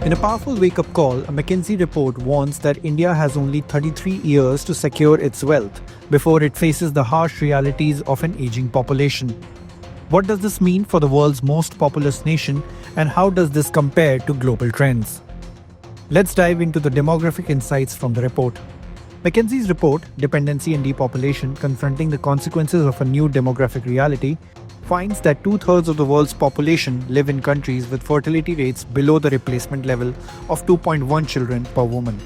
In a powerful wake-up call, a Mckinsey report warns that India has only 33 years to secure its wealth before it faces the harsh realities of an aging population. What does this mean for the world's most populous nation, and how does this compare to global trends? Let's dive into the demographic insights from the report. McKinsey's report, Dependency and Depopulation, Confronting the Consequences of a New Demographic Reality, finds that two-thirds of the world's population live in countries with fertility rates below the replacement level of 2.1 children per woman.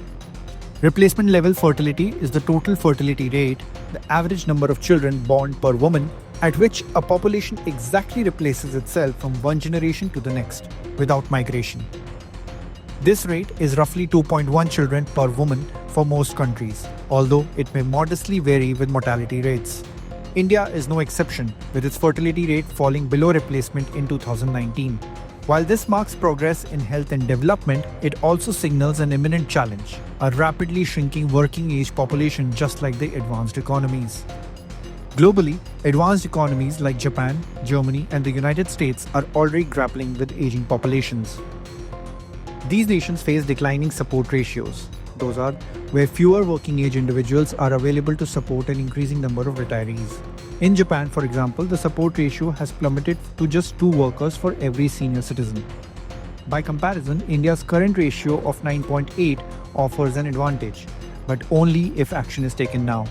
Replacement level fertility is the total fertility rate, the average number of children born per woman, at which a population exactly replaces itself from one generation to the next, without migration. This rate is roughly 2.1 children per woman for most countries, although it may modestly vary with mortality rates. India is no exception, with its fertility rate falling below replacement in 2019. While this marks progress in health and development, it also signals an imminent challenge: a rapidly shrinking working-age population just like the advanced economies. Globally, advanced economies like Japan, Germany, and the United States are already grappling with aging populations. These nations face declining support ratios. Those are where fewer working-age individuals are available to support an increasing number of retirees. In Japan, for example, the support ratio has plummeted to just 2 workers for every senior citizen. By comparison, India's current ratio of 9.8 offers an advantage, but only if action is taken now.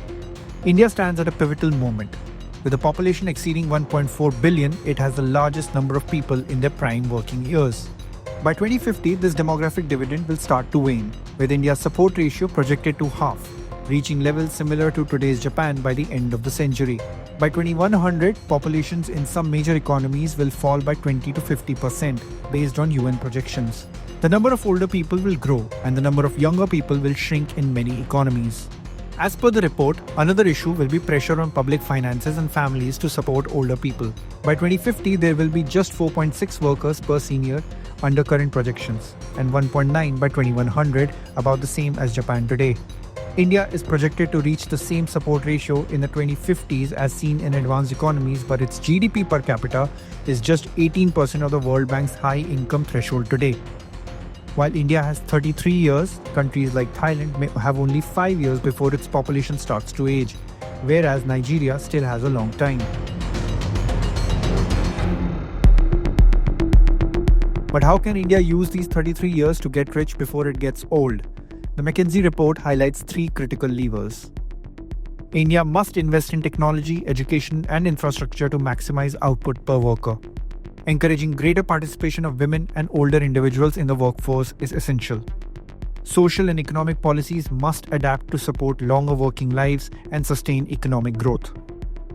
India stands at a pivotal moment. With a population exceeding 1.4 billion, it has the largest number of people in their prime working years. By 2050, this demographic dividend will start to wane, with India's support ratio projected to halve, reaching levels similar to today's Japan by the end of the century. By 2100, populations in some major economies will fall by 20 to 50% based on UN projections. The number of older people will grow, and the number of younger people will shrink in many economies. As per the report, another issue will be pressure on public finances and families to support older people. By 2050, there will be just 4.6 workers per senior under current projections, and 1.9 by 2100, about the same as Japan today. India is projected to reach the same support ratio in the 2050s as seen in advanced economies, but its GDP per capita is just 18% of the World Bank's high income threshold today. While India has 33 years, countries like Thailand may have only 5 years before its population starts to age, whereas Nigeria still has a long time. But how can India use these 33 years to get rich before it gets old? The McKinsey report highlights 3 critical levers. India must invest in technology, education, and infrastructure to maximize output per worker. Encouraging greater participation of women and older individuals in the workforce is essential. Social and economic policies must adapt to support longer working lives and sustain economic growth.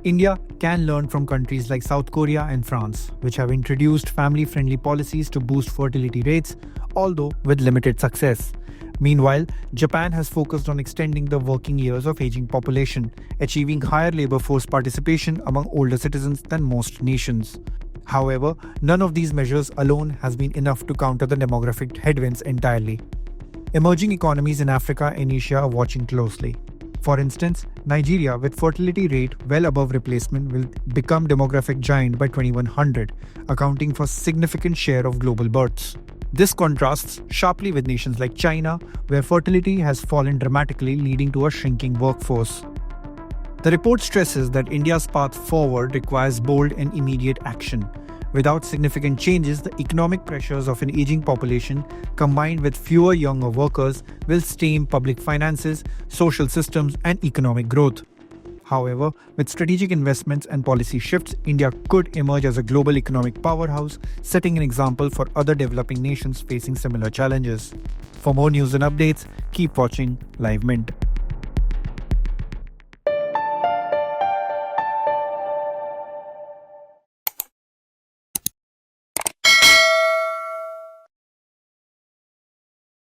India can learn from countries like South Korea and France, which have introduced family-friendly policies to boost fertility rates, although with limited success. Meanwhile, Japan has focused on extending the working years of aging population, achieving higher labor force participation among older citizens than most nations. However, none of these measures alone has been enough to counter the demographic headwinds entirely. Emerging economies in Africa and Asia are watching closely. For instance, Nigeria, with fertility rate well above replacement, will become demographic giant by 2100, accounting for a significant share of global births. This contrasts sharply with nations like China, where fertility has fallen dramatically, leading to a shrinking workforce. The report stresses that India's path forward requires bold and immediate action. Without significant changes, the economic pressures of an aging population, combined with fewer younger workers, will stain public finances, social systems, and economic growth. However, with strategic investments and policy shifts, India could emerge as a global economic powerhouse, setting an example for other developing nations facing similar challenges. For more news and updates, keep watching Live Mint.